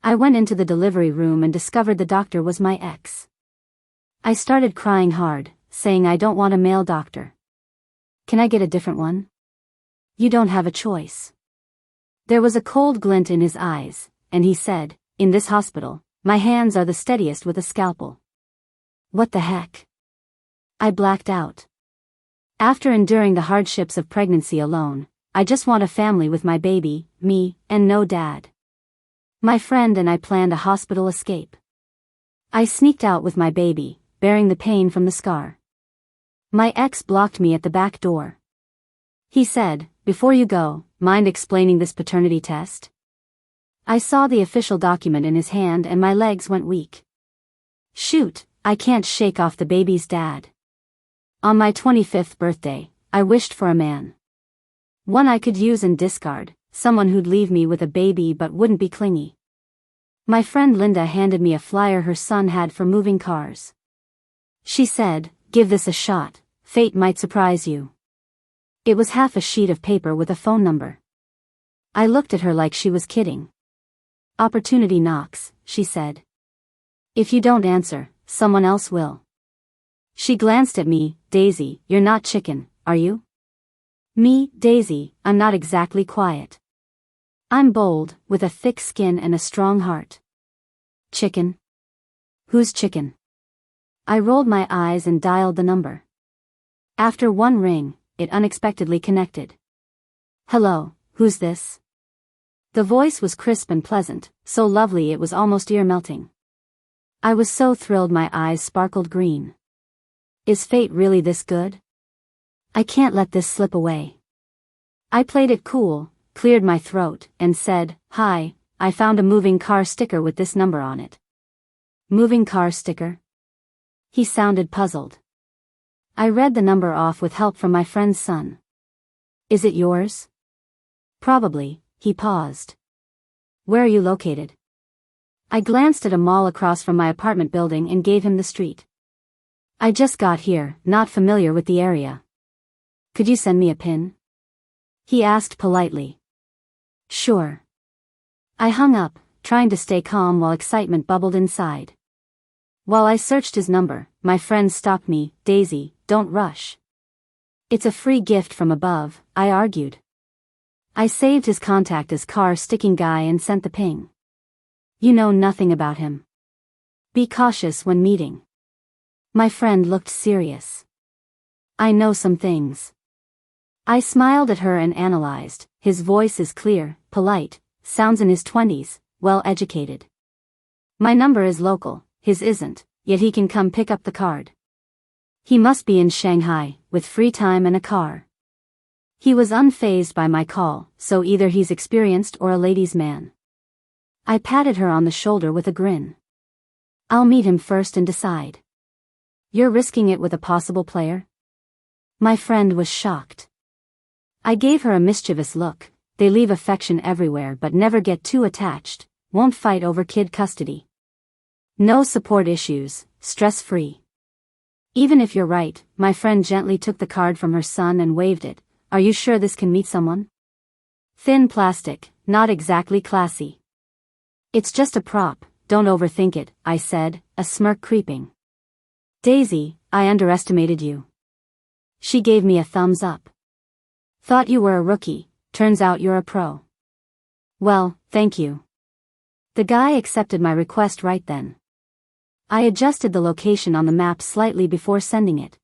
I went into the delivery room and discovered the doctor was my ex. I started crying hard, saying I don't want a male doctor. Can I get a different one? You don't have a choice. There was a cold glint in his eyes, and he said, in this hospital, my hands are the steadiest with a scalpel. What the heck? I blacked out. After enduring the hardships of pregnancy alone, I just want a family with my baby, me, and no dad. My friend and I planned a hospital escape. I sneaked out with my baby, bearing the pain from the scar. My ex blocked me at the back door. He said, before you go, mind explaining this paternity test? I saw the official document in his hand and my legs went weak. Shoot, I can't shake off the baby's dad. On my 25th birthday, I wished for a man. One I could use and discard, someone who'd leave me with a baby but wouldn't be clingy. My friend Linda handed me a flyer her son had for moving cars. She said, give this a shot, fate might surprise you. It was half a sheet of paper with a phone number. I looked at her like she was kidding. Opportunity knocks, she said. If you don't answer, someone else will. She glanced at me, Daisy, you're not chicken, are you? Me, Daisy, I'm not exactly quiet. I'm bold, with a thick skin and a strong heart. Chicken? Who's chicken? I rolled my eyes and dialed the number. After one ring, it unexpectedly connected. Hello, who's this? The voice was crisp and pleasant, so lovely it was almost ear-melting. I was so thrilled my eyes sparkled green. Is fate really this good? I can't let this slip away. I played it cool, cleared my throat, and said, hi, I found a moving car sticker with this number on it. Moving car sticker? He sounded puzzled. I read the number off with help from my friend's son. Is it yours? Probably, he paused. Where are you located? I glanced at a mall across from my apartment building and gave him the street. I just got here, not familiar with the area. Could you send me a pin? He asked politely. Sure. I hung up, trying to stay calm while excitement bubbled inside. While I searched his number, my friend stopped me, Daisy, don't rush. It's a free gift from above, I argued. I saved his contact as car sticking guy and sent the ping. You know nothing about him. Be cautious when meeting. My friend looked serious. I know some things. I smiled at her and analyzed. His voice is clear, polite, sounds in his 20s, well-educated. My number is local, his isn't, yet he can come pick up the card. He must be in Shanghai, with free time and a car. He was unfazed by my call, so either he's experienced or a ladies' man. I patted her on the shoulder with a grin. I'll meet him first and decide. You're risking it with a possible player? My friend was shocked. I gave her a mischievous look. They leave affection everywhere but never get too attached, won't fight over kid custody. No support issues, stress-free. Even if you're right, my friend gently took the card from her son and waved it. Are you sure this can meet someone? Thin plastic, not exactly classy. It's just a prop, don't overthink it, I said, a smirk creeping. Daisy, I underestimated you. She gave me a thumbs up. Thought you were a rookie, turns out you're a pro. Well, thank you. The guy accepted my request right then. I adjusted the location on the map slightly before sending it.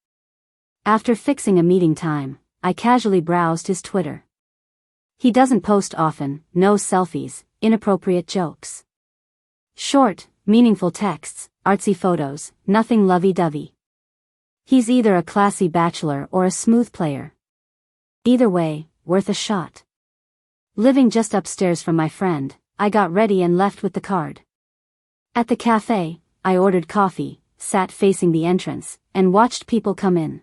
After fixing a meeting time, I casually browsed his Twitter. He doesn't post often, no selfies, inappropriate jokes. Short, meaningful texts, artsy photos, nothing lovey-dovey. He's either a classy bachelor or a smooth player. Either way, worth a shot. Living just upstairs from my friend, I got ready and left with the card. At the cafe, I ordered coffee, sat facing the entrance, and watched people come in.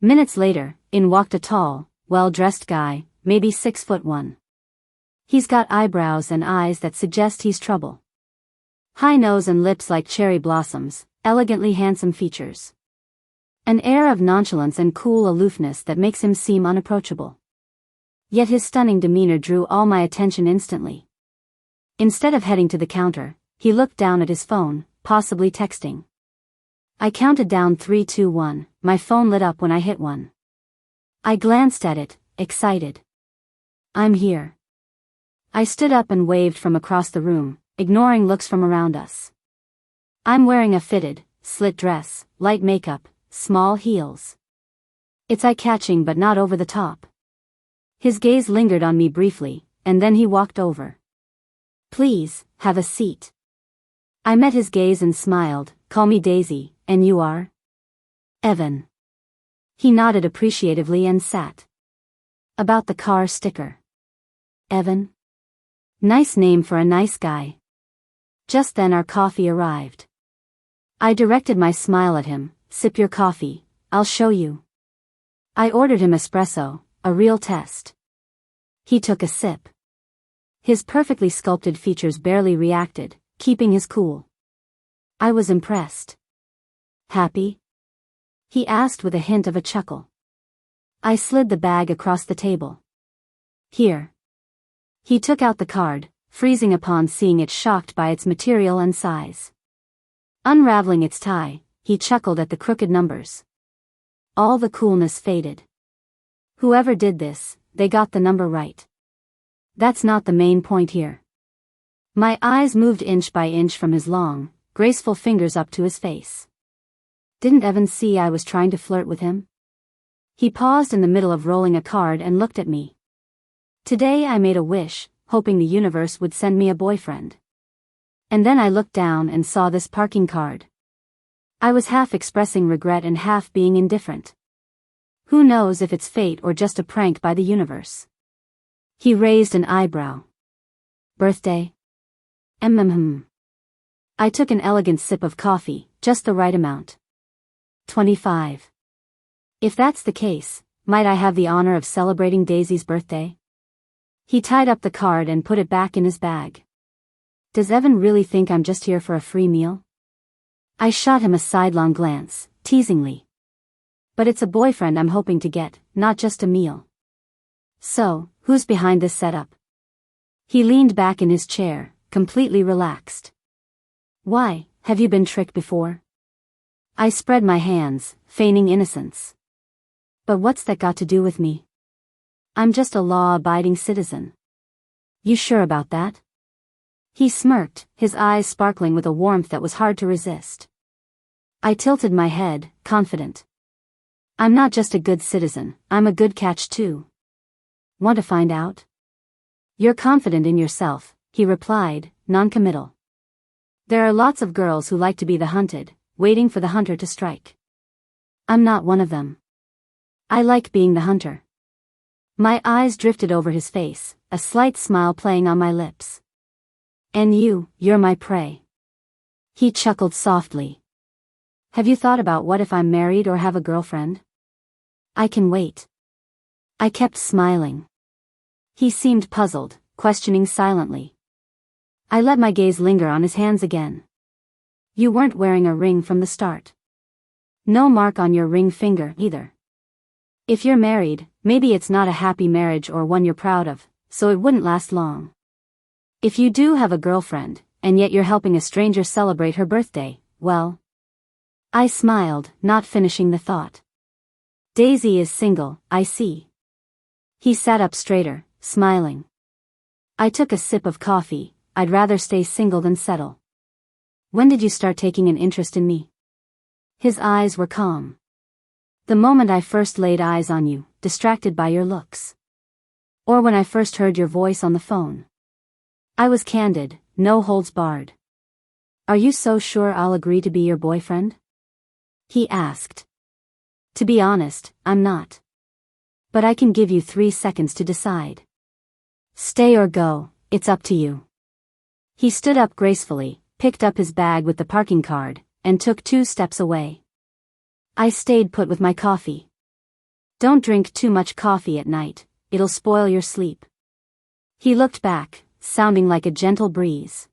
Minutes later, in walked a tall, well-dressed guy, maybe 6'1". He's got eyebrows and eyes that suggest he's trouble. High nose and lips like cherry blossoms, elegantly handsome features. An air of nonchalance and cool aloofness that makes him seem unapproachable. Yet his stunning demeanor drew all my attention instantly. Instead of heading to the counter, he looked down at his phone, possibly texting. I counted down 3, 2, 1, my phone lit up when I hit 1. I glanced at it, excited. I'm here. I stood up and waved from across the room, ignoring looks from around us. I'm wearing a fitted, slit dress, light makeup, small heels. It's eye-catching but not over the top. His gaze lingered on me briefly, and then he walked over. Please, have a seat. I met his gaze and smiled. Call me Daisy, and you are? Evan. He nodded appreciatively and sat. About the car sticker. Evan? Nice name for a nice guy. Just then our coffee arrived. I directed my smile at him. Sip your coffee, I'll show you. I ordered him espresso, a real test. He took a sip. His perfectly sculpted features barely reacted, keeping his cool. I was impressed. Happy? He asked with a hint of a chuckle. I slid the bag across the table. Here. He took out the card, freezing upon seeing it, shocked by its material and size. Unraveling its tie, he chuckled at the crooked numbers. All the coolness faded. Whoever did this, they got the number right. That's not the main point here. My eyes moved inch by inch from his long, graceful fingers up to his face. Didn't Evan see I was trying to flirt with him? He paused in the middle of rolling a card and looked at me. Today I made a wish, hoping the universe would send me a boyfriend. And then I looked down and saw this parking card. I was half expressing regret and half being indifferent. Who knows if it's fate or just a prank by the universe? He raised an eyebrow. Birthday? I took an elegant sip of coffee, just the right amount. 25. If that's the case, might I have the honor of celebrating Daisy's birthday? He tied up the card and put it back in his bag. Does Evan really think I'm just here for a free meal? I shot him a sidelong glance, teasingly. But it's a boyfriend I'm hoping to get, not just a meal. So, who's behind this setup? He leaned back in his chair, completely relaxed. Why, have you been tricked before? I spread my hands, feigning innocence. But what's that got to do with me? I'm just a law-abiding citizen. You sure about that? He smirked, his eyes sparkling with a warmth that was hard to resist. I tilted my head, confident. I'm not just a good citizen, I'm a good catch too. Want to find out? You're confident in yourself, he replied, non-committal. There are lots of girls who like to be the hunted, waiting for the hunter to strike. I'm not one of them. I like being the hunter. My eyes drifted over his face, a slight smile playing on my lips. And you're my prey. He chuckled softly. Have you thought about what if I'm married or have a girlfriend? I can wait. I kept smiling. He seemed puzzled, questioning silently. I let my gaze linger on his hands again. You weren't wearing a ring from the start. No mark on your ring finger, either. If you're married, maybe it's not a happy marriage or one you're proud of, so it wouldn't last long. If you do have a girlfriend, and yet you're helping a stranger celebrate her birthday, well... I smiled, not finishing the thought. Daisy is single, I see. He sat up straighter, smiling. I took a sip of coffee. I'd rather stay single than settle. When did you start taking an interest in me? His eyes were calm. The moment I first laid eyes on you, distracted by your looks. Or when I first heard your voice on the phone. I was candid, no holds barred. Are you so sure I'll agree to be your boyfriend? He asked. To be honest, I'm not. But I can give you 3 seconds to decide. Stay or go, it's up to you. He stood up gracefully, picked up his bag with the parking card, and took 2 steps away. I stayed put with my coffee. Don't drink too much coffee at night, it'll spoil your sleep. He looked back, sounding like a gentle breeze.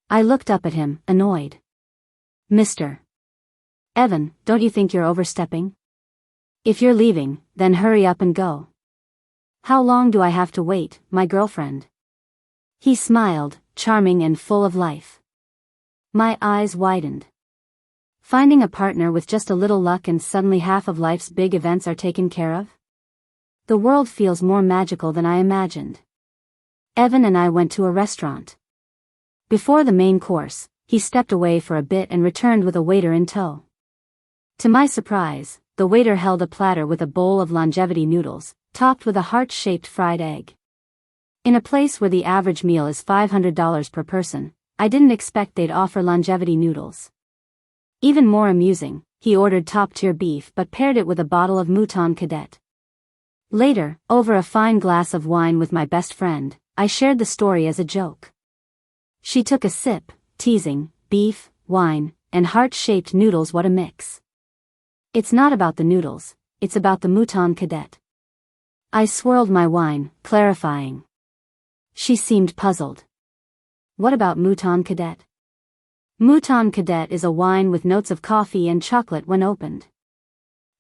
I looked up at him, annoyed. Mr. Evan, don't you think you're overstepping? If you're leaving, then hurry up and go. How long do I have to wait, my girlfriend? He smiled, charming and full of life. My eyes widened. Finding a partner with just a little luck and suddenly half of life's big events are taken care of? The world feels more magical than I imagined. Evan and I went to a restaurant. Before the main course, he stepped away for a bit and returned with a waiter in tow. To my surprise, the waiter held a platter with a bowl of longevity noodles, topped with a heart-shaped fried egg. In a place where the average meal is $500 per person, I didn't expect they'd offer longevity noodles. Even more amusing, he ordered top-tier beef but paired it with a bottle of Mouton Cadet. Later, over a fine glass of wine with my best friend, I shared the story as a joke. She took a sip, teasing, beef, wine, and heart-shaped noodles, what a mix. It's not about the noodles, it's about the Mouton Cadet. I swirled my wine, clarifying. She seemed puzzled. What about Mouton Cadet? Mouton Cadet is a wine with notes of coffee and chocolate when opened.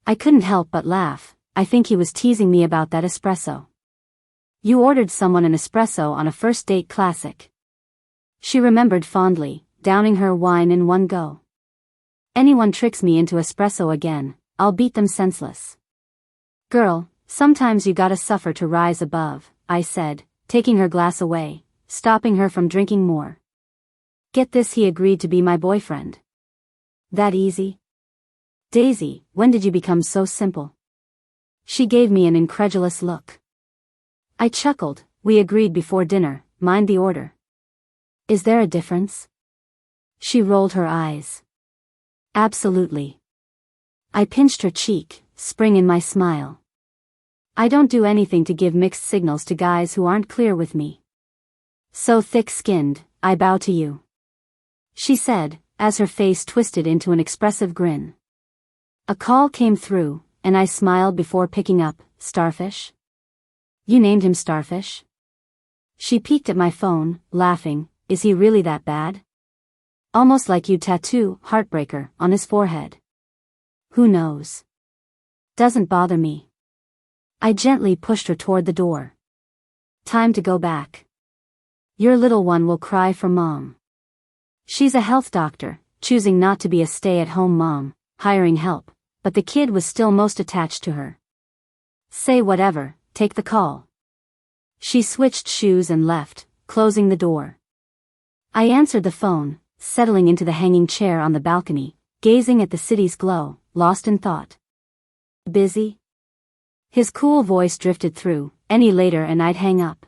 I couldn't help but laugh. I think he was teasing me about that espresso. You ordered someone an espresso on a first date, classic. She remembered fondly, downing her wine in one go. Anyone tricks me into espresso again, I'll beat them senseless. Girl, sometimes you gotta suffer to rise above, I said, taking her glass away, stopping her from drinking more. Get this, he agreed to be my boyfriend. That easy? Daisy, when did you become so simple? She gave me an incredulous look. I chuckled. We agreed before dinner, mind the order. Is there a difference? She rolled her eyes. Absolutely. I pinched her cheek, spring in my smile. I don't do anything to give mixed signals to guys who aren't clear with me. So thick-skinned, I bow to you. She said, as her face twisted into an expressive grin. A call came through, and I smiled before picking up. Starfish? You named him Starfish? She peeked at my phone, laughing. Is he really that bad? Almost like you tattoo Heartbreaker on his forehead. Who knows? Doesn't bother me. I gently pushed her toward the door. Time to go back. Your little one will cry for mom. She's a health doctor, choosing not to be a stay-at-home mom, hiring help, but the kid was still most attached to her. Say whatever, take the call. She switched shoes and left, closing the door. I answered the phone, settling into the hanging chair on the balcony, gazing at the city's glow, lost in thought. Busy? His cool voice drifted through. Any later and I'd hang up.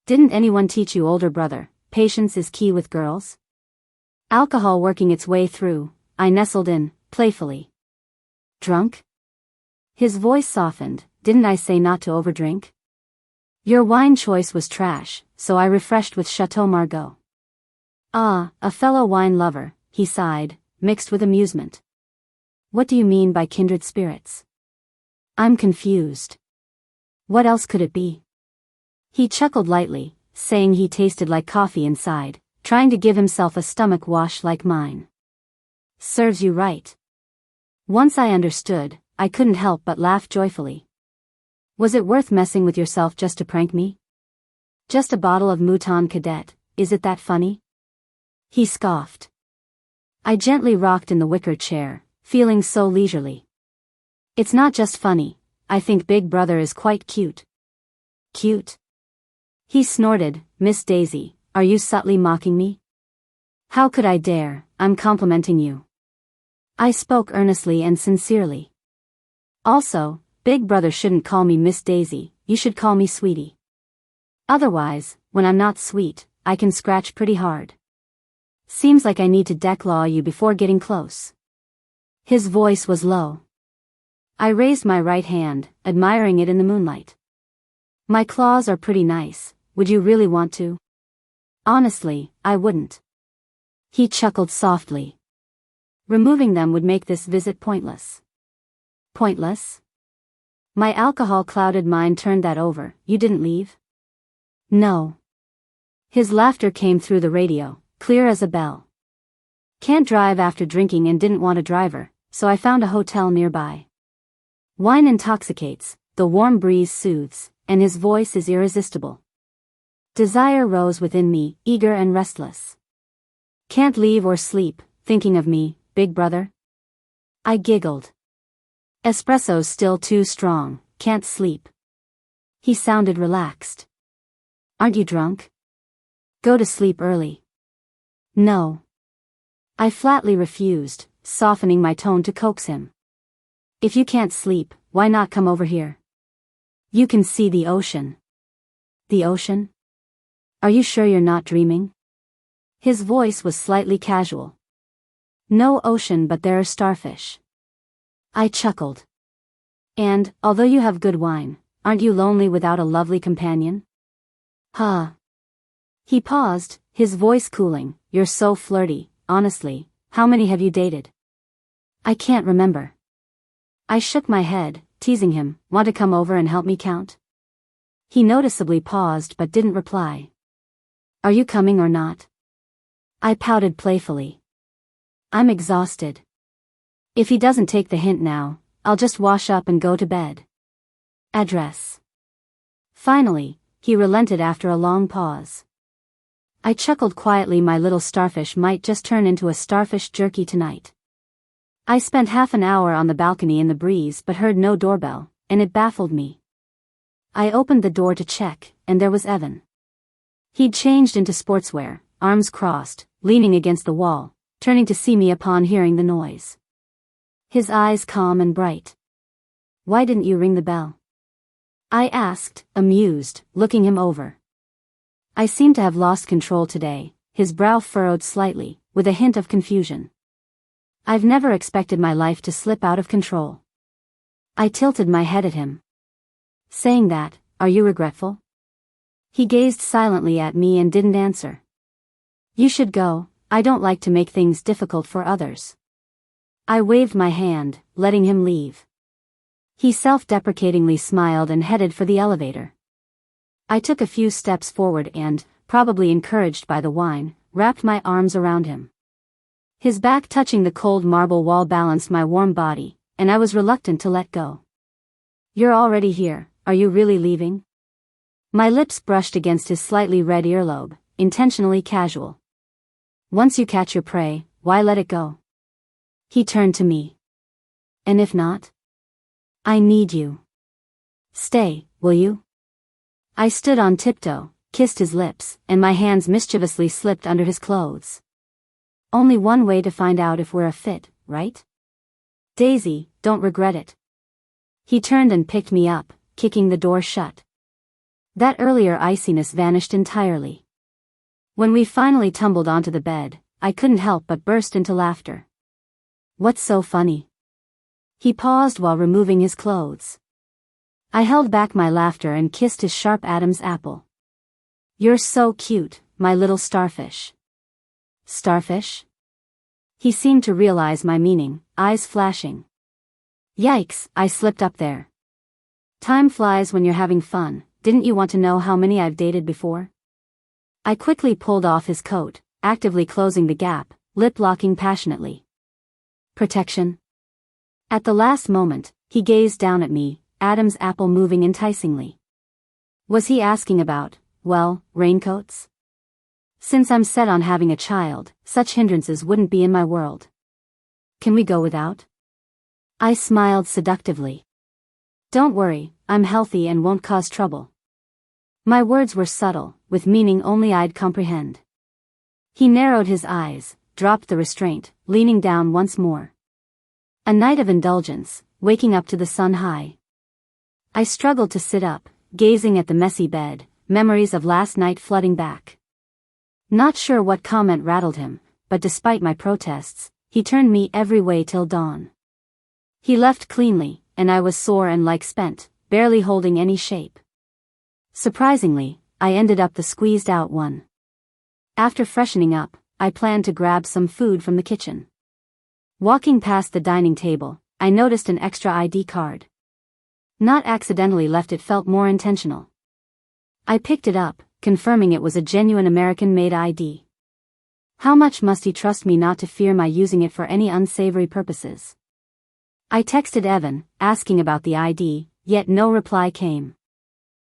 Didn't anyone teach you, older brother, patience is key with girls? Alcohol working its way through, I nestled in, playfully. Drunk? His voice softened. Didn't I say not to overdrink? Your wine choice was trash, so I refreshed with Chateau Margaux. Ah, a fellow wine lover, he sighed, mixed with amusement. What do you mean by kindred spirits? I'm confused. What else could it be? He chuckled lightly, saying he tasted like coffee inside, trying to give himself a stomach wash like mine. Serves you right. Once I understood, I couldn't help but laugh joyfully. Was it worth messing with yourself just to prank me? Just a bottle of Mouton Cadet, is it that funny? He scoffed. I gently rocked in the wicker chair, feeling so leisurely. It's not just funny, I think Big Brother is quite cute. Cute? He snorted. Miss Daisy, are you subtly mocking me? How could I dare, I'm complimenting you. I spoke earnestly and sincerely. Also, Big Brother shouldn't call me Miss Daisy, you should call me Sweetie. Otherwise, when I'm not sweet, I can scratch pretty hard. Seems like I need to declaw you before getting close. His voice was low. I raised my right hand, admiring it in the moonlight. My claws are pretty nice, would you really want to? Honestly, I wouldn't. He chuckled softly. Removing them would make this visit pointless. Pointless? My alcohol-clouded mind turned that over. You didn't leave? No. His laughter came through the radio, clear as a bell. Can't drive after drinking and didn't want a driver, so I found a hotel nearby. Wine intoxicates, the warm breeze soothes, and his voice is irresistible. Desire rose within me, eager and restless. Can't leave or sleep, thinking of me, big brother? I giggled. Espresso's still too strong, can't sleep. He sounded relaxed. Aren't you drunk? Go to sleep early. No. I flatly refused, softening my tone to coax him. If you can't sleep, why not come over here? You can see the ocean. The ocean? Are you sure you're not dreaming? His voice was slightly casual. No ocean, but there are starfish. I chuckled. And, although you have good wine, aren't you lonely without a lovely companion? Huh. He paused, his voice cooling. You're so flirty, honestly, how many have you dated? I can't remember. I shook my head, teasing him. Want to come over and help me count? He noticeably paused but didn't reply. Are you coming or not? I pouted playfully. I'm exhausted. If he doesn't take the hint now, I'll just wash up and go to bed. Address. Finally, he relented after a long pause. I chuckled quietly. My little starfish might just turn into a starfish jerky tonight. I spent half an hour on the balcony in the breeze but heard no doorbell, and it baffled me. I opened the door to check, and there was Evan. He'd changed into sportswear, arms crossed, leaning against the wall, turning to see me upon hearing the noise. His eyes calm and bright. Why didn't you ring the bell? I asked, amused, looking him over. I seem to have lost control today, his brow furrowed slightly, with a hint of confusion. I've never expected my life to slip out of control. I tilted my head at him. Saying that, are you regretful? He gazed silently at me and didn't answer. You should go, I don't like to make things difficult for others. I waved my hand, letting him leave. He self-deprecatingly smiled and headed for the elevator. I took a few steps forward and, probably encouraged by the wine, wrapped my arms around him. His back touching the cold marble wall balanced my warm body, and I was reluctant to let go. You're already here, are you really leaving? My lips brushed against his slightly red earlobe, intentionally casual. Once you catch your prey, why let it go? He turned to me. And if not? I need you. Stay, will you? I stood on tiptoe, kissed his lips, and my hands mischievously slipped under his clothes. Only one way to find out if we're a fit, right? Daisy, don't regret it. He turned and picked me up, kicking the door shut. That earlier iciness vanished entirely. When we finally tumbled onto the bed, I couldn't help but burst into laughter. What's so funny? He paused while removing his clothes. I held back my laughter and kissed his sharp Adam's apple. You're so cute, my little starfish. Starfish? He seemed to realize my meaning, eyes flashing. Yikes, I slipped up there. Time flies when you're having fun. Didn't you want to know how many I've dated before? I quickly pulled off his coat, actively closing the gap, lip-locking passionately. Protection? At the last moment, he gazed down at me, Adam's apple moving enticingly. Was he asking about, well, raincoats? Since I'm set on having a child, such hindrances wouldn't be in my world. Can we go without? I smiled seductively. Don't worry, I'm healthy and won't cause trouble. My words were subtle, with meaning only I'd comprehend. He narrowed his eyes, dropped the restraint, leaning down once more. A night of indulgence, waking up to the sun high. I struggled to sit up, gazing at the messy bed, memories of last night flooding back. Not sure what comment rattled him, but despite my protests, he turned me every way till dawn. He left cleanly, and I was sore and like spent, barely holding any shape. Surprisingly, I ended up the squeezed-out one. After freshening up, I planned to grab some food from the kitchen. Walking past the dining table, I noticed an extra ID card. Not accidentally left, it felt more intentional. I picked it up, confirming it was a genuine American-made ID. How much must he trust me not to fear my using it for any unsavory purposes? I texted Evan, asking about the ID, yet no reply came.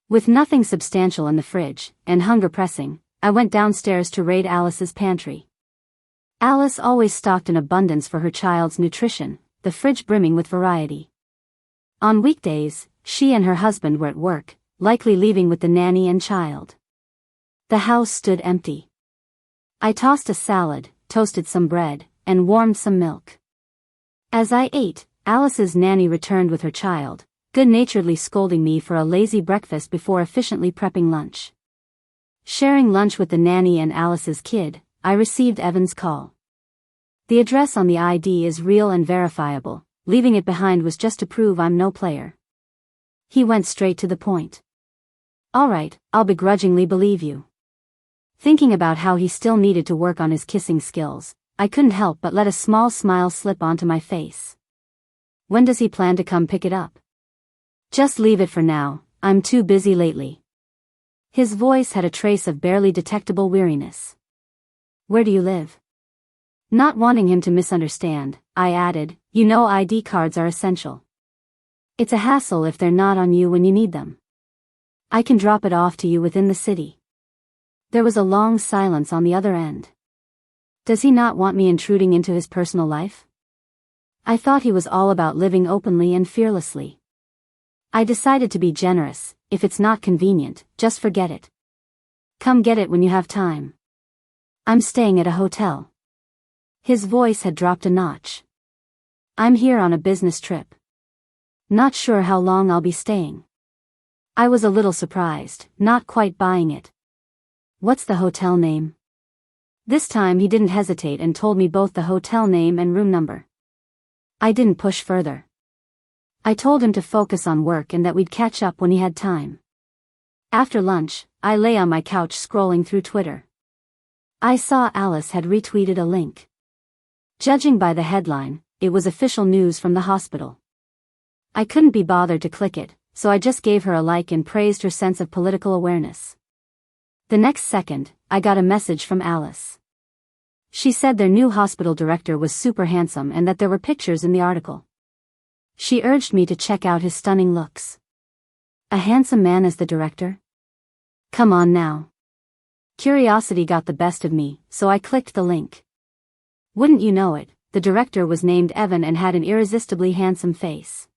With nothing substantial in the fridge, and hunger pressing, I went downstairs to raid Alice's pantry. Alice always stocked an abundance for her child's nutrition, the fridge brimming with variety. On weekdays, she and her husband were at work, likely leaving with the nanny and child. The house stood empty. I tossed a salad, toasted some bread, and warmed some milk. As I ate, Alice's nanny returned with her child, good-naturedly scolding me for a lazy breakfast before efficiently prepping lunch. Sharing lunch with the nanny and Alice's kid, I received Evan's call. The address on the ID is real and verifiable, leaving it behind was just to prove I'm no player. He went straight to the point. Alright, I'll begrudgingly believe you. Thinking about how he still needed to work on his kissing skills, I couldn't help but let a small smile slip onto my face. When does he plan to come pick it up? Just leave it for now, I'm too busy lately. His voice had a trace of barely detectable weariness. Where do you live? Not wanting him to misunderstand, I added, you know ID cards are essential. It's a hassle if they're not on you when you need them. I can drop it off to you within the city. There was a long silence on the other end. Does he not want me intruding into his personal life? I thought he was all about living openly and fearlessly. I decided to be generous. If it's not convenient, just forget it. Come get it when you have time. I'm staying at a hotel. His voice had dropped a notch. I'm here on a business trip. Not sure how long I'll be staying. I was a little surprised, not quite buying it. What's the hotel name? This time he didn't hesitate and told me both the hotel name and room number. I didn't push further. I told him to focus on work and that we'd catch up when he had time. After lunch, I lay on my couch scrolling through Twitter. I saw Alice had retweeted a link. Judging by the headline, it was official news from the hospital. I couldn't be bothered to click it, so I just gave her a like and praised her sense of political awareness. The next second, I got a message from Alice. She said their new hospital director was super handsome and that there were pictures in the article. She urged me to check out his stunning looks. A handsome man as the director? Come on now. Curiosity got the best of me, so I clicked the link. Wouldn't you know it, the director was named Evan and had an irresistibly handsome face.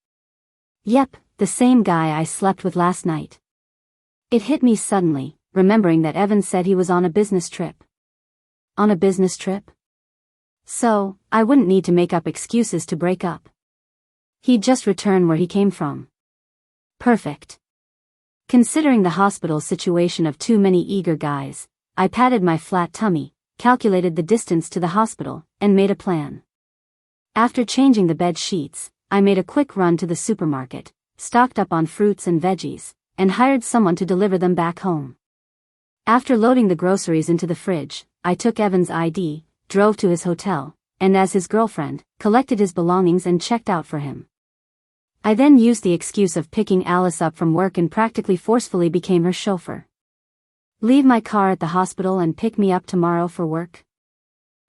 Yep, the same guy I slept with last night. It hit me suddenly, remembering that Evan said he was on a business trip. On a business trip? So, I wouldn't need to make up excuses to break up. He'd just return where he came from. Perfect. Considering the hospital situation of too many eager guys, I patted my flat tummy, calculated the distance to the hospital, and made a plan. After changing the bed sheets, I made a quick run to the supermarket, stocked up on fruits and veggies, and hired someone to deliver them back home. After loading the groceries into the fridge, I took Evan's ID, drove to his hotel, and as his girlfriend, collected his belongings and checked out for him. I then used the excuse of picking Alice up from work and practically forcefully became her chauffeur. Leave my car at the hospital and pick me up tomorrow for work?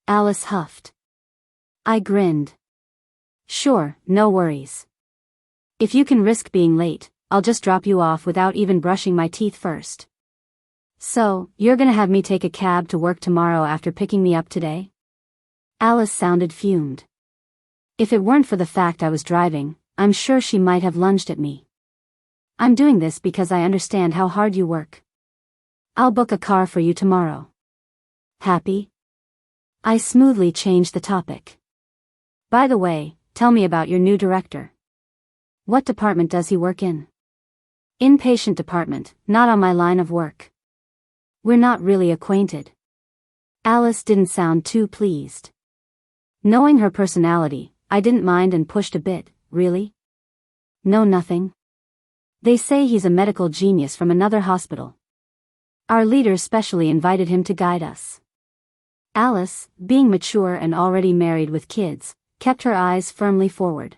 Alice huffed. I grinned. Sure, no worries. If you can risk being late, I'll just drop you off without even brushing my teeth first. So, you're gonna have me take a cab to work tomorrow after picking me up today? Alice sounded fumed. If it weren't for the fact I was driving, I'm sure she might have lunged at me. I'm doing this because I understand how hard you work. I'll book a car for you tomorrow. Happy? I smoothly changed the topic. By the way, tell me about your new director. What department does he work in? Inpatient department, not on my line of work. We're not really acquainted. Alice didn't sound too pleased. Knowing her personality, I didn't mind and pushed a bit. Really? No, nothing. They say he's a medical genius from another hospital. Our leader specially invited him to guide us. Alice, being mature and already married with kids, kept her eyes firmly forward.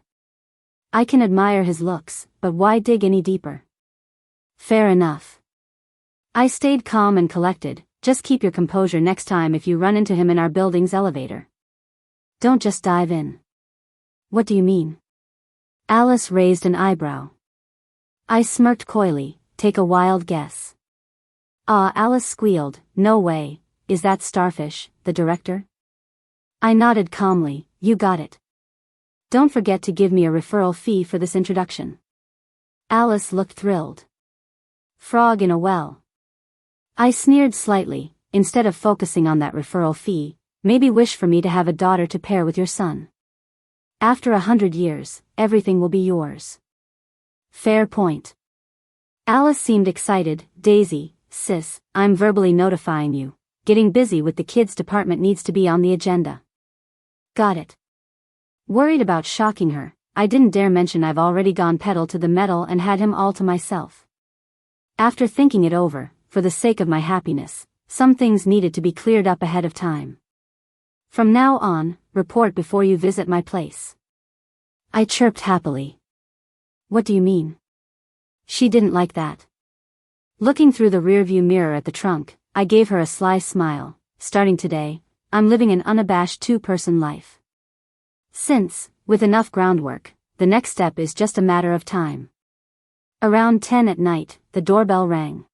I can admire his looks, but why dig any deeper? Fair enough. I stayed calm and collected. Just keep your composure next time if you run into him in our building's elevator. Don't just dive in. What do you mean? Alice raised an eyebrow. I smirked coyly, take a wild guess. Ah, Alice squealed, no way, is that Starfish, the director? I nodded calmly, you got it. Don't forget to give me a referral fee for this introduction. Alice looked thrilled. Frog in a well. I sneered slightly, instead of focusing on that referral fee, maybe wish for me to have a daughter to pair with your son. After 100 years, everything will be yours. Fair point. Alice seemed excited. Daisy, sis, I'm verbally notifying you. Getting busy with the kids department needs to be on the agenda. Got it. Worried about shocking her, I didn't dare mention I've already gone pedal to the metal and had him all to myself. After thinking it over, for the sake of my happiness, some things needed to be cleared up ahead of time. From now on, report before you visit my place. I chirped happily. What do you mean? She didn't like that. Looking through the rearview mirror at the trunk, I gave her a sly smile. Starting today, I'm living an unabashed two-person life. Since, with enough groundwork, the next step is just a matter of time. Around 10 at night, the doorbell rang.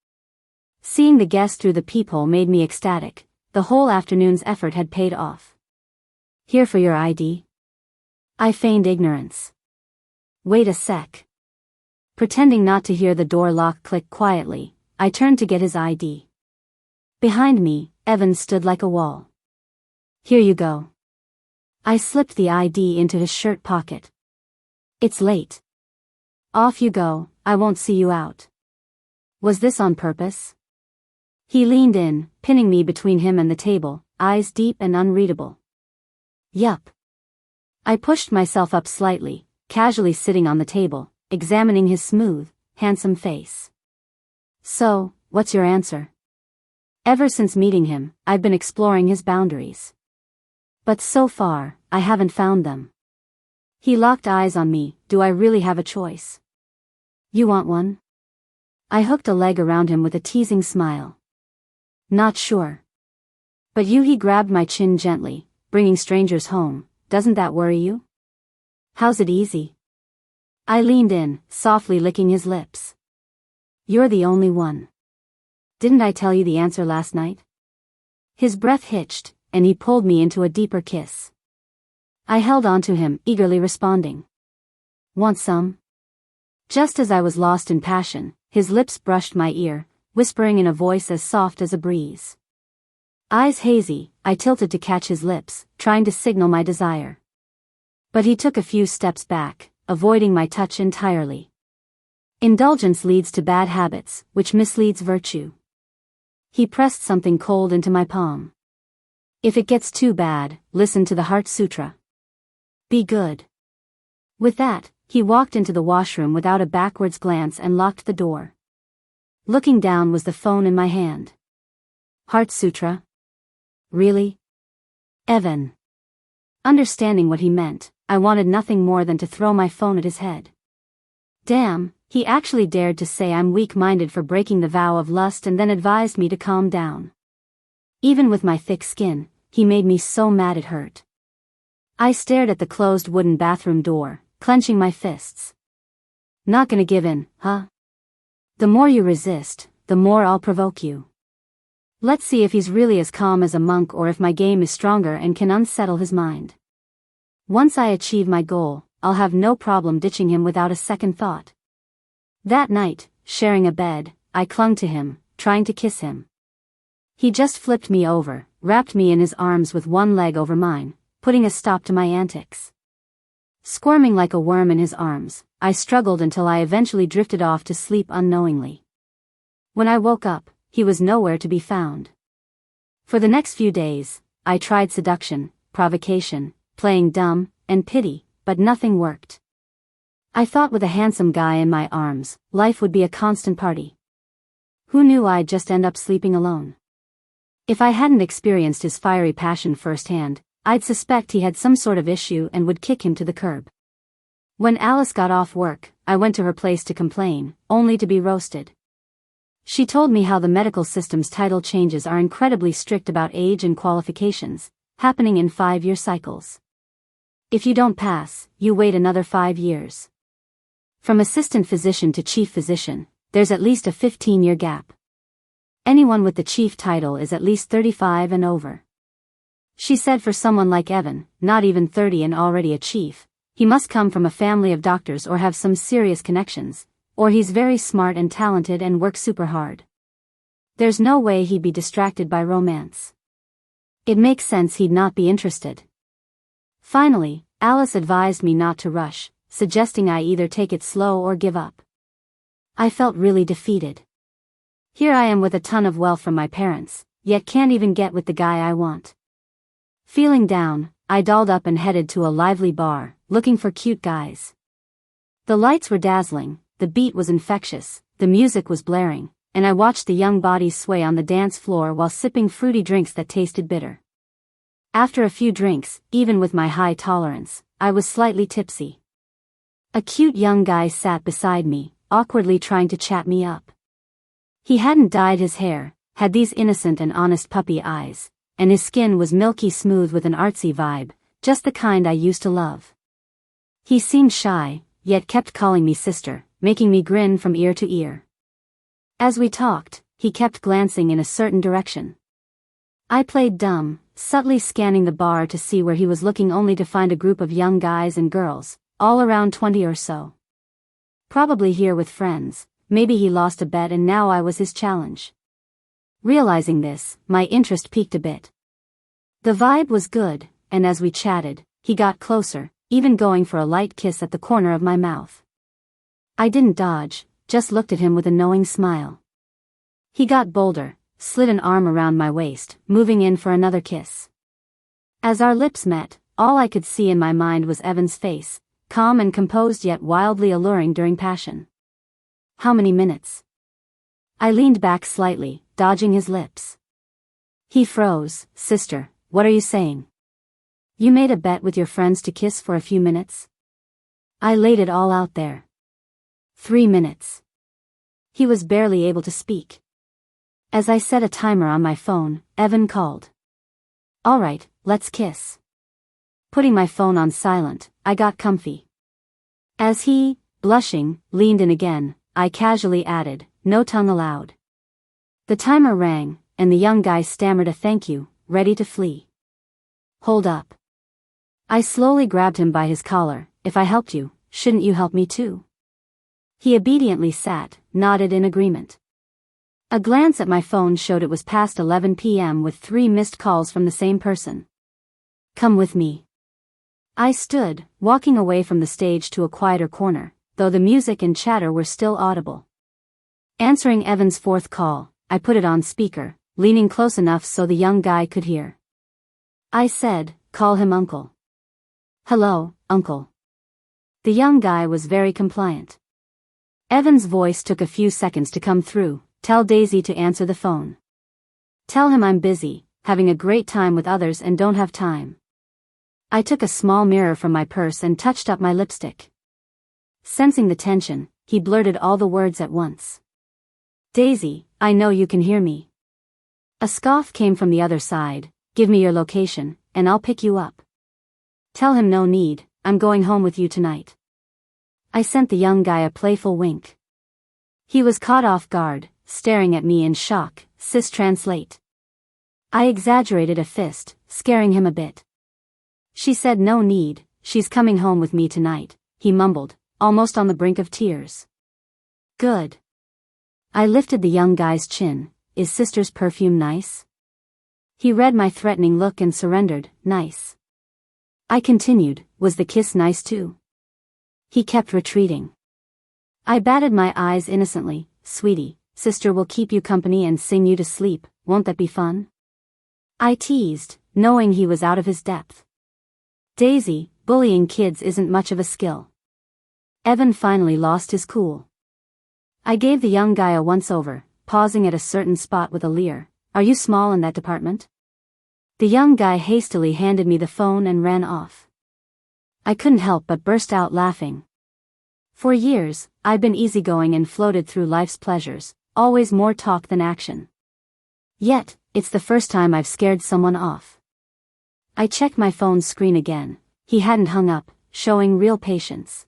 Seeing the guest through the peephole made me ecstatic. The whole afternoon's effort had paid off. Here for your ID? I feigned ignorance. Wait a sec. Pretending not to hear the door lock click quietly, I turned to get his ID. Behind me, Evan stood like a wall. Here you go. I slipped the ID into his shirt pocket. It's late. Off you go, I won't see you out. Was this on purpose? He leaned in, pinning me between him and the table, eyes deep and unreadable. Yup. I pushed myself up slightly, casually sitting on the table, examining his smooth, handsome face. So, what's your answer? Ever since meeting him, I've been exploring his boundaries. But so far, I haven't found them. He locked eyes on me. Do I really have a choice? You want one? I hooked a leg around him with a teasing smile. Not sure. But he grabbed my chin gently, bringing strangers home, doesn't that worry you? How's it easy? I leaned in, softly licking his lips. You're the only one. Didn't I tell you the answer last night? His breath hitched, and he pulled me into a deeper kiss. I held on to him, eagerly responding. Want some? Just as I was lost in passion, his lips brushed my ear, whispering in a voice as soft as a breeze. Eyes hazy, I tilted to catch his lips, trying to signal my desire. But he took a few steps back, avoiding my touch entirely. Indulgence leads to bad habits, which misleads virtue. He pressed something cold into my palm. If it gets too bad, listen to the Heart Sutra. Be good. With that, he walked into the washroom without a backwards glance and locked the door. Looking down was the phone in my hand. Heart Sutra? Really? Evan. Understanding what he meant, I wanted nothing more than to throw my phone at his head. Damn, he actually dared to say I'm weak-minded for breaking the vow of lust and then advised me to calm down. Even with my thick skin, he made me so mad it hurt. I stared at the closed wooden bathroom door, clenching my fists. Not gonna give in, huh? The more you resist, the more I'll provoke you. Let's see if he's really as calm as a monk or if my game is stronger and can unsettle his mind. Once I achieve my goal, I'll have no problem ditching him without a second thought. That night, sharing a bed, I clung to him, trying to kiss him. He just flipped me over, wrapped me in his arms with one leg over mine, putting a stop to my antics. Squirming like a worm in his arms, I struggled until I eventually drifted off to sleep unknowingly. When I woke up, he was nowhere to be found. For the next few days, I tried seduction, provocation, playing dumb, and pity, but nothing worked. I thought with a handsome guy in my arms, life would be a constant party. Who knew I'd just end up sleeping alone? If I hadn't experienced his fiery passion firsthand, I'd suspect he had some sort of issue and would kick him to the curb. When Alice got off work, I went to her place to complain, only to be roasted. She told me how the medical system's title changes are incredibly strict about age and qualifications, happening in 5-year cycles. If you don't pass, you wait another 5 years. From assistant physician to chief physician, there's at least a 15-year gap. Anyone with the chief title is at least 35 and over. She said for someone like Evan, not even 30 and already a chief, he must come from a family of doctors or have some serious connections, or he's very smart and talented and works super hard. There's no way he'd be distracted by romance. It makes sense he'd not be interested. Finally, Alice advised me not to rush, suggesting I either take it slow or give up. I felt really defeated. Here I am with a ton of wealth from my parents, yet can't even get with the guy I want. Feeling down, I dolled up and headed to a lively bar, looking for cute guys. The lights were dazzling, the beat was infectious, the music was blaring, and I watched the young bodies sway on the dance floor while sipping fruity drinks that tasted bitter. After a few drinks, even with my high tolerance, I was slightly tipsy. A cute young guy sat beside me, awkwardly trying to chat me up. He hadn't dyed his hair, had these innocent and honest puppy eyes, and his skin was milky smooth with an artsy vibe, just the kind I used to love. He seemed shy, yet kept calling me sister, making me grin from ear to ear. As we talked, he kept glancing in a certain direction. I played dumb, subtly scanning the bar to see where he was looking only to find a group of young guys and girls, all around 20 or so. Probably here with friends. Maybe he lost a bet and now I was his challenge. Realizing this, my interest peaked a bit. The vibe was good, and as we chatted, he got closer, even going for a light kiss at the corner of my mouth. I didn't dodge, just looked at him with a knowing smile. He got bolder, slid an arm around my waist, moving in for another kiss. As our lips met, all I could see in my mind was Evan's face, calm and composed yet wildly alluring during passion. How many minutes? I leaned back slightly, dodging his lips. He froze. Sister, what are you saying? You made a bet with your friends to kiss for a few minutes? I laid it all out there. 3 minutes. He was barely able to speak. As I set a timer on my phone, Evan called. All right, let's kiss. Putting my phone on silent, I got comfy. As he, blushing, leaned in again, I casually added, no tongue allowed. The timer rang, and the young guy stammered a thank you, ready to flee. Hold up. I slowly grabbed him by his collar. If I helped you, shouldn't you help me too? He obediently sat, nodded in agreement. A glance at my phone showed it was past 11 p.m. with 3 missed calls from the same person. Come with me. I stood, walking away from the stage to a quieter corner, though the music and chatter were still audible. Answering Evan's 4th call, I put it on speaker, leaning close enough so the young guy could hear. I said, call him Uncle. Hello, Uncle. The young guy was very compliant. Evan's voice took a few seconds to come through. Tell Daisy to answer the phone. Tell him I'm busy, having a great time with others and don't have time. I took a small mirror from my purse and touched up my lipstick. Sensing the tension, he blurted all the words at once. Daisy, I know you can hear me. A scoff came from the other side. Give me your location, and I'll pick you up. Tell him no need, I'm going home with you tonight. I sent the young guy a playful wink. He was caught off guard, staring at me in shock. Sis, translate. I exaggerated a fist, scaring him a bit. She said no need, she's coming home with me tonight, he mumbled, almost on the brink of tears. Good. I lifted the young guy's chin. Is sister's perfume nice? He read my threatening look and surrendered. Nice. I continued, was the kiss nice too? He kept retreating. I batted my eyes innocently. Sweetie, sister will keep you company and sing you to sleep, won't that be fun? I teased, knowing he was out of his depth. Daisy, bullying kids isn't much of a skill. Evan finally lost his cool. I gave the young guy a once-over, pausing at a certain spot with a leer. Are you small in that department? The young guy hastily handed me the phone and ran off. I couldn't help but burst out laughing. For years, I've been easygoing and floated through life's pleasures, always more talk than action. Yet, it's the first time I've scared someone off. I checked my phone's screen again. He hadn't hung up, showing real patience.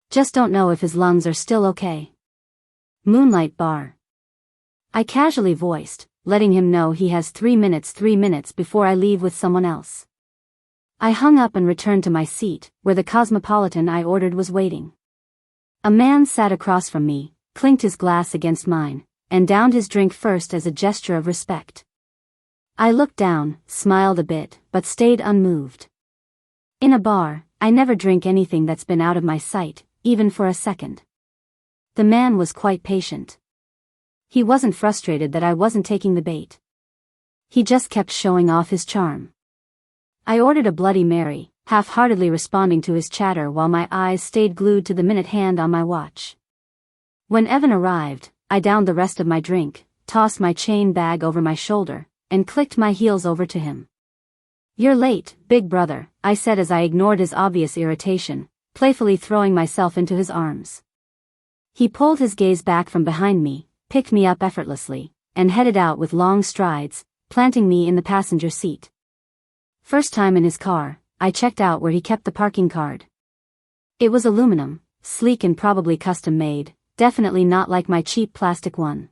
Just don't know if his lungs are still okay. Moonlight bar. I casually voiced, letting him know he has 3 minutes before I leave with someone else. I hung up and returned to my seat, where the cosmopolitan I ordered was waiting. A man sat across from me, clinked his glass against mine, and downed his drink first as a gesture of respect. I looked down, smiled a bit, but stayed unmoved. In a bar, I never drink anything that's been out of my sight, even for a second. The man was quite patient. He wasn't frustrated that I wasn't taking the bait. He just kept showing off his charm. I ordered a Bloody Mary, half-heartedly responding to his chatter while my eyes stayed glued to the minute hand on my watch. When Evan arrived, I downed the rest of my drink, tossed my chain bag over my shoulder, and clicked my heels over to him. "You're late, big brother," I said as I ignored his obvious irritation, playfully throwing myself into his arms. He pulled his gaze back from behind me, picked me up effortlessly, and headed out with long strides, planting me in the passenger seat. First time in his car, I checked out where he kept the parking card. It was aluminum, sleek and probably custom made, definitely not like my cheap plastic one.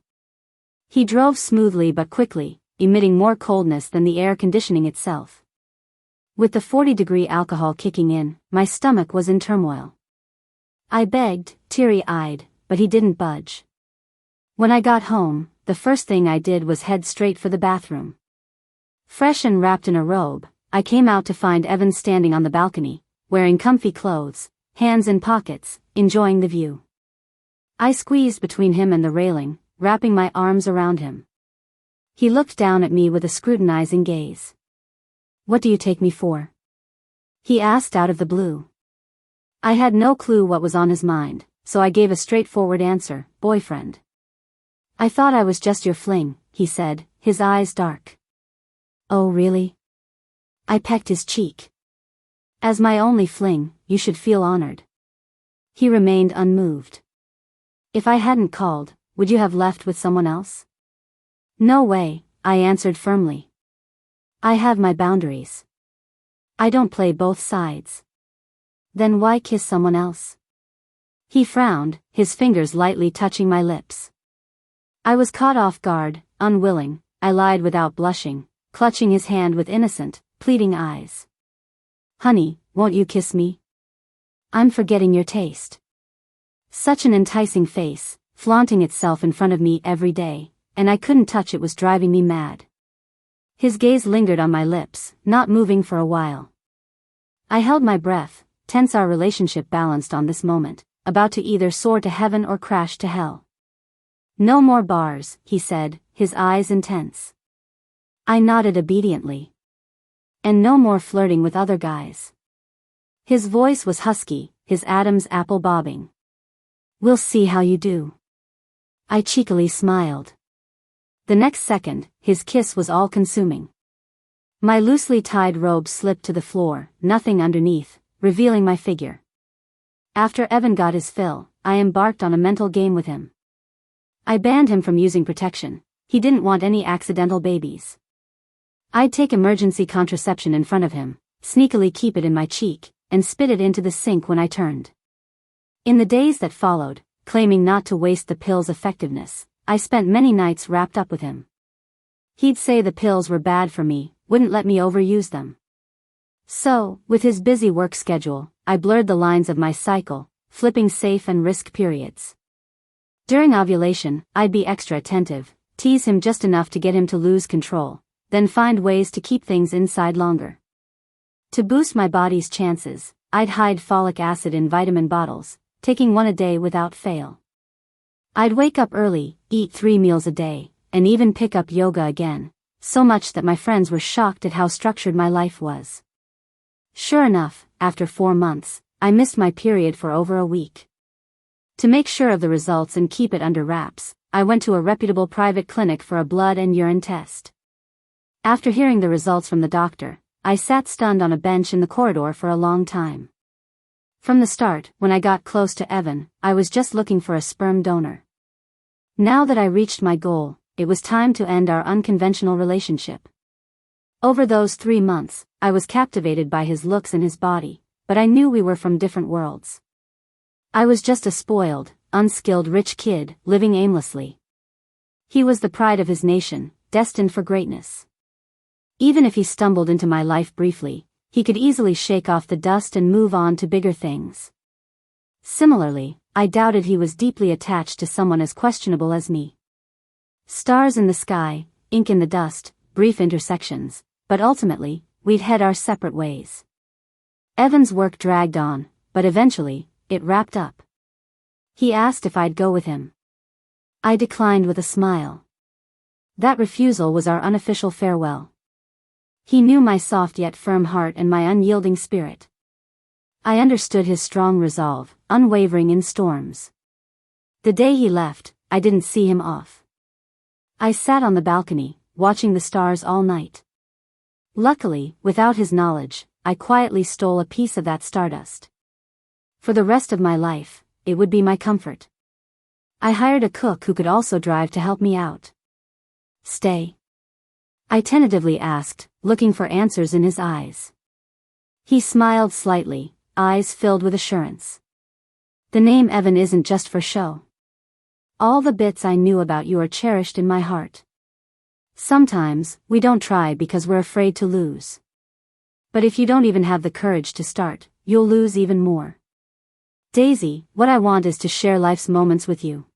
He drove smoothly but quickly, emitting more coldness than the air conditioning itself. With the 40-degree alcohol kicking in, my stomach was in turmoil. I begged, teary-eyed, but he didn't budge. When I got home, the first thing I did was head straight for the bathroom. Fresh and wrapped in a robe, I came out to find Evan standing on the balcony, wearing comfy clothes, hands in pockets, enjoying the view. I squeezed between him and the railing, wrapping my arms around him. He looked down at me with a scrutinizing gaze. "What do you take me for?" he asked out of the blue. I had no clue what was on his mind, so I gave a straightforward answer, "Boyfriend." "I thought I was just your fling," he said, his eyes dark. "Oh really?" I pecked his cheek. "As my only fling, you should feel honored." He remained unmoved. "If I hadn't called, would you have left with someone else?" "No way," I answered firmly. "I have my boundaries. I don't play both sides." "Then why kiss someone else?" He frowned, his fingers lightly touching my lips. I was caught off guard, unwilling. I lied without blushing, clutching his hand with innocent, pleading eyes. "Honey, won't you kiss me? I'm forgetting your taste." Such an enticing face, flaunting itself in front of me every day, and I couldn't touch it was driving me mad. His gaze lingered on my lips, not moving for a while. I held my breath, tense, our relationship balanced on this moment, about to either soar to heaven or crash to hell. "No more bars," he said, his eyes intense. I nodded obediently. "And no more flirting with other guys." His voice was husky, his Adam's apple bobbing. "We'll see how you do." I cheekily smiled. The next second, his kiss was all-consuming. My loosely tied robe slipped to the floor, nothing underneath, revealing my figure. After Evan got his fill, I embarked on a mental game with him. I banned him from using protection. He didn't want any accidental babies. I'd take emergency contraception in front of him, sneakily keep it in my cheek, and spit it into the sink when I turned. In the days that followed, claiming not to waste the pill's effectiveness, I spent many nights wrapped up with him. He'd say the pills were bad for me, wouldn't let me overuse them. So, with his busy work schedule, I blurred the lines of my cycle, flipping safe and risk periods. During ovulation, I'd be extra attentive, tease him just enough to get him to lose control, then find ways to keep things inside longer. To boost my body's chances, I'd hide folic acid in vitamin bottles, taking one a day without fail. I'd wake up early, eat 3 meals a day, and even pick up yoga again, so much that my friends were shocked at how structured my life was. Sure enough, after 4 months, I missed my period for over a week. To make sure of the results and keep it under wraps, I went to a reputable private clinic for a blood and urine test. After hearing the results from the doctor, I sat stunned on a bench in the corridor for a long time. From the start, when I got close to Evan, I was just looking for a sperm donor. Now that I reached my goal, it was time to end our unconventional relationship. Over those 3 months, I was captivated by his looks and his body, but I knew we were from different worlds. I was just a spoiled, unskilled rich kid, living aimlessly. He was the pride of his nation, destined for greatness. Even if he stumbled into my life briefly, he could easily shake off the dust and move on to bigger things. Similarly, I doubted he was deeply attached to someone as questionable as me. Stars in the sky, ink in the dust, brief intersections, but ultimately, we'd head our separate ways. Evan's work dragged on, but eventually, it wrapped up. He asked if I'd go with him. I declined with a smile. That refusal was our unofficial farewell. He knew my soft yet firm heart and my unyielding spirit. I understood his strong resolve, unwavering in storms. The day he left, I didn't see him off. I sat on the balcony, watching the stars all night. Luckily, without his knowledge, I quietly stole a piece of that stardust. For the rest of my life, it would be my comfort. I hired a cook who could also drive to help me out. Stay? I tentatively asked, looking for answers in his eyes. He smiled slightly, eyes filled with assurance. The name Evan isn't just for show. All the bits I knew about you are cherished in my heart. Sometimes, we don't try because we're afraid to lose. But if you don't even have the courage to start, you'll lose even more. Daisy, what I want is to share life's moments with you.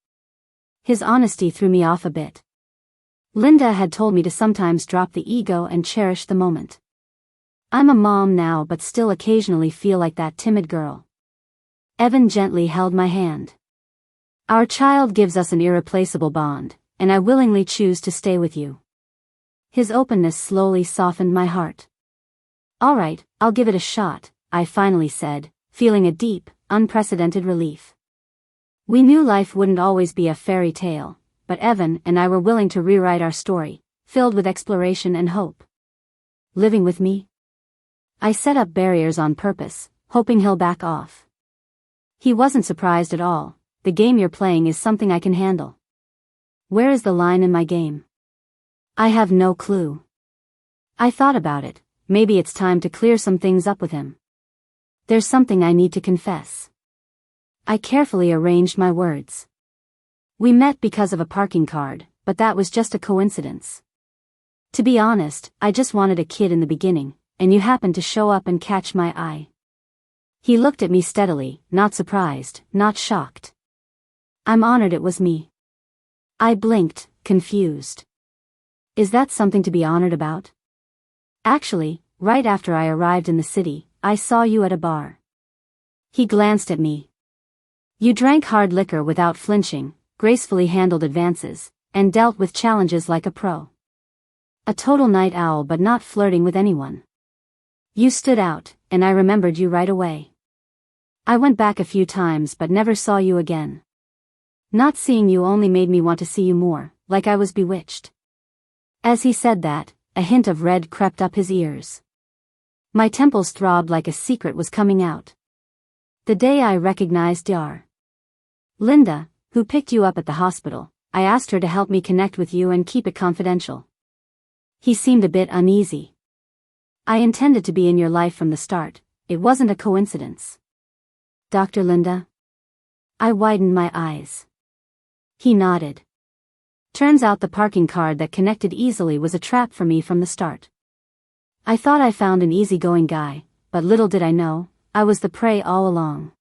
His honesty threw me off a bit. Linda had told me to sometimes drop the ego and cherish the moment. I'm a mom now but still occasionally feel like that timid girl. Evan gently held my hand. Our child gives us an irreplaceable bond, and I willingly choose to stay with you. His openness slowly softened my heart. All right, I'll give it a shot, I finally said, feeling a deep, unprecedented relief. We knew life wouldn't always be a fairy tale, but Evan and I were willing to rewrite our story, filled with exploration and hope. Living with me? I set up barriers on purpose, hoping he'll back off. He wasn't surprised at all. The game you're playing is something I can handle. Where is the line in my game? I have no clue. I thought about it. Maybe it's time to clear some things up with him. There's something I need to confess. I carefully arranged my words. We met because of a parking card, but that was just a coincidence. To be honest, I just wanted a kid in the beginning, and you happened to show up and catch my eye. He looked at me steadily, not surprised, not shocked. I'm honored it was me. I blinked, confused. Is that something to be honored about? Actually, right after I arrived in the city, I saw you at a bar. He glanced at me. You drank hard liquor without flinching, gracefully handled advances, and dealt with challenges like a pro. A total night owl but not flirting with anyone. You stood out, and I remembered you right away. I went back a few times but never saw you again. Not seeing you only made me want to see you more, like I was bewitched. As he said that, a hint of red crept up his ears. My temples throbbed like a secret was coming out. The day I recognized Yar. Linda, who picked you up at the hospital, I asked her to help me connect with you and keep it confidential. He seemed a bit uneasy. I intended to be in your life from the start, it wasn't a coincidence. Dr. Linda? I widened my eyes. He nodded. Turns out the parking card that connected easily was a trap for me from the start. I thought I found an easygoing guy, but little did I know, I was the prey all along.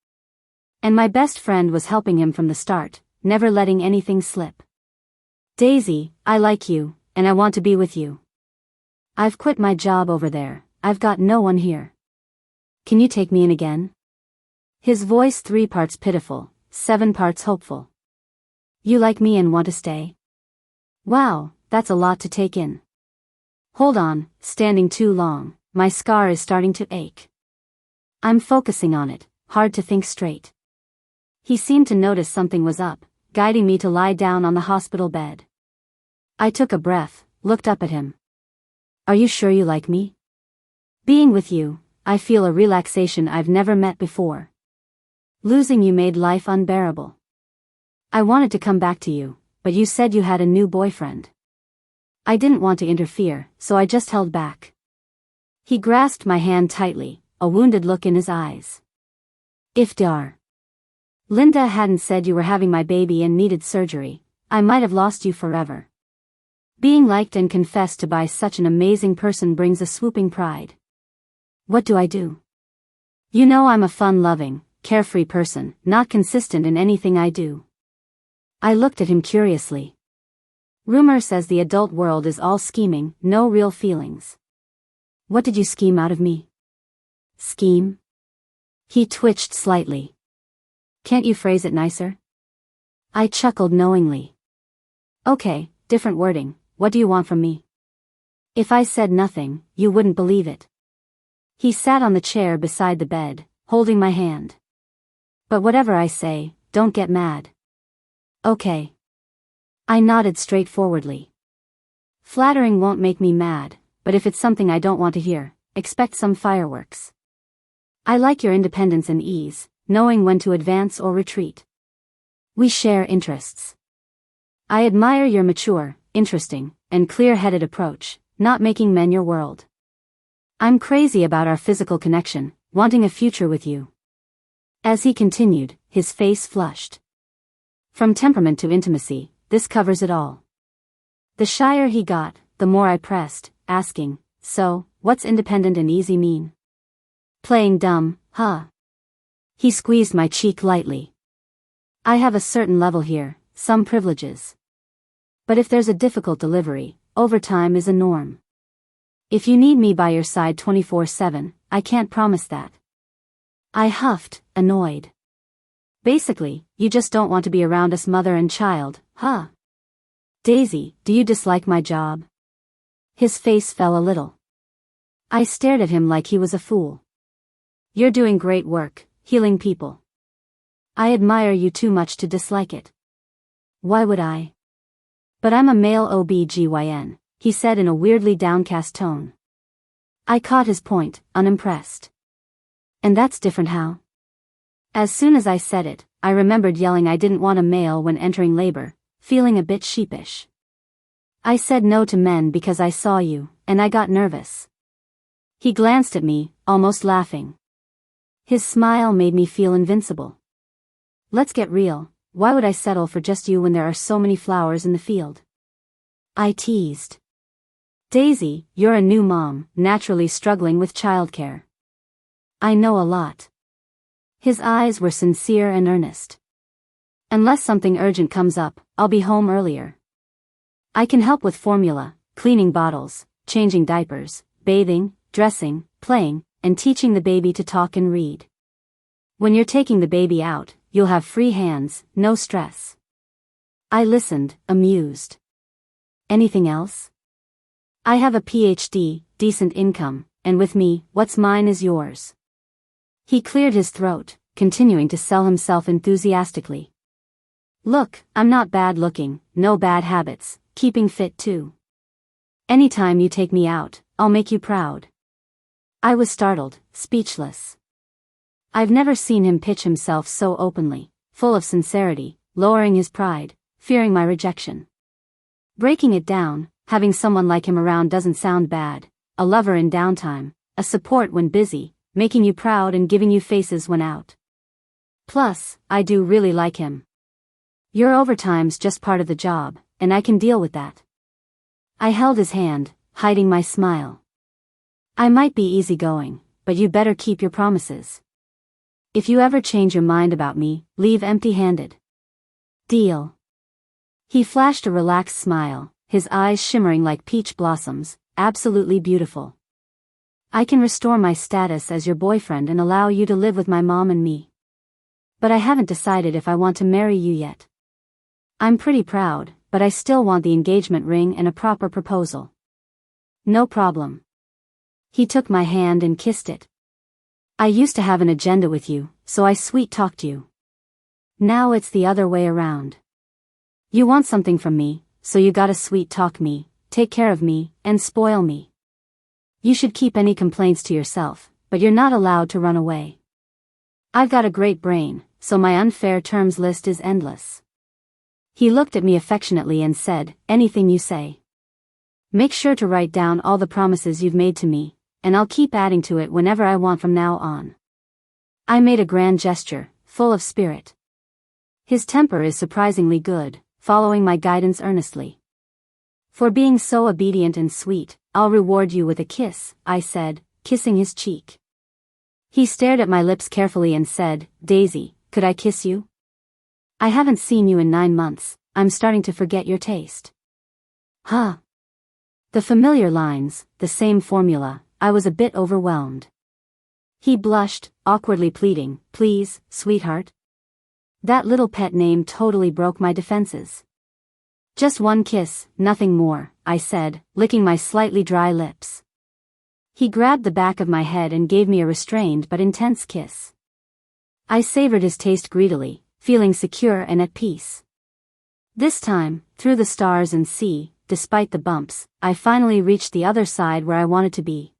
And my best friend was helping him from the start, never letting anything slip. Daisy, I like you, and I want to be with you. I've quit my job over there, I've got no one here. Can you take me in again? His voice 3 parts pitiful, 7 parts hopeful. You like me and want to stay? Wow, that's a lot to take in. Hold on, standing too long, my scar is starting to ache. I'm focusing on it, hard to think straight. He seemed to notice something was up, guiding me to lie down on the hospital bed. I took a breath, looked up at him. Are you sure you like me? Being with you, I feel a relaxation I've never met before. Losing you made life unbearable. I wanted to come back to you, but you said you had a new boyfriend. I didn't want to interfere, so I just held back. He grasped my hand tightly, a wounded look in his eyes. Iftar. Linda hadn't said you were having my baby and needed surgery, I might have lost you forever. Being liked and confessed to by such an amazing person brings a swooping pride. What do I do? You know I'm a fun-loving, carefree person, not consistent in anything I do. I looked at him curiously. Rumor says the adult world is all scheming, no real feelings. What did you scheme out of me? Scheme? He twitched slightly. Can't you phrase it nicer? I chuckled knowingly. Okay, different wording, what do you want from me? If I said nothing, you wouldn't believe it. He sat on the chair beside the bed, holding my hand. But whatever I say, don't get mad. Okay. I nodded straightforwardly. Flattering won't make me mad, but if it's something I don't want to hear, expect some fireworks. I like your independence and ease, knowing when to advance or retreat. We share interests. I admire your mature, interesting, and clear-headed approach, not making men your world. I'm crazy about our physical connection, wanting a future with you. As he continued, his face flushed. From temperament to intimacy, this covers it all. The shyer he got, the more I pressed, asking, so, what's independent and easy mean? Playing dumb, huh? He squeezed my cheek lightly. I have a certain level here, some privileges. But if there's a difficult delivery, overtime is a norm. If you need me by your side 24/7, I can't promise that. I huffed, annoyed. Basically, you just don't want to be around us mother and child, huh? Daisy, do you dislike my job? His face fell a little. I stared at him like he was a fool. You're doing great work, healing people. I admire you too much to dislike it. Why would I? But I'm a male OB/GYN, he said in a weirdly downcast tone. I caught his point, unimpressed. And that's different how? As soon as I said it, I remembered yelling I didn't want a male when entering labor, feeling a bit sheepish. I said no to men because I saw you, and I got nervous. He glanced at me, almost laughing. His smile made me feel invincible. Let's get real, why would I settle for just you when there are so many flowers in the field? I teased. Daisy, you're a new mom, naturally struggling with childcare. I know a lot. His eyes were sincere and earnest. Unless something urgent comes up, I'll be home earlier. I can help with formula, cleaning bottles, changing diapers, bathing, dressing, playing, and teaching the baby to talk and read. When you're taking the baby out, you'll have free hands, no stress. I listened, amused. Anything else? I have a PhD, decent income, and with me, what's mine is yours. He cleared his throat, continuing to sell himself enthusiastically. Look, I'm not bad looking, no bad habits, keeping fit too. Anytime you take me out, I'll make you proud. I was startled, speechless. I've never seen him pitch himself so openly, full of sincerity, lowering his pride, fearing my rejection. Breaking it down, having someone like him around doesn't sound bad, a lover in downtime, a support when busy, making you proud and giving you faces when out. Plus, I do really like him. Your overtime's just part of the job, and I can deal with that. I held his hand, hiding my smile. I might be easygoing, but you better keep your promises. If you ever change your mind about me, leave empty-handed. Deal. He flashed a relaxed smile, his eyes shimmering like peach blossoms, absolutely beautiful. I can restore my status as your boyfriend and allow you to live with my mom and me. But I haven't decided if I want to marry you yet. I'm pretty proud, but I still want the engagement ring and a proper proposal. No problem. He took my hand and kissed it. I used to have an agenda with you, so I sweet-talked you. Now it's the other way around. You want something from me, so you gotta sweet-talk me, take care of me, and spoil me. You should keep any complaints to yourself, but you're not allowed to run away. I've got a great brain, so my unfair terms list is endless. He looked at me affectionately and said, anything you say. Make sure to write down all the promises you've made to me, and I'll keep adding to it whenever I want from now on. I made a grand gesture, full of spirit. His temper is surprisingly good, following my guidance earnestly. For being so obedient and sweet, I'll reward you with a kiss, I said, kissing his cheek. He stared at my lips carefully and said, Daisy, could I kiss you? I haven't seen you in 9 months, I'm starting to forget your taste. Huh. The familiar lines, the same formula, I was a bit overwhelmed. He blushed, awkwardly pleading, please, sweetheart. That little pet name totally broke my defenses. Just one kiss, nothing more, I said, licking my slightly dry lips. He grabbed the back of my head and gave me a restrained but intense kiss. I savored his taste greedily, feeling secure and at peace. This time, through the stars and sea, despite the bumps, I finally reached the other side where I wanted to be.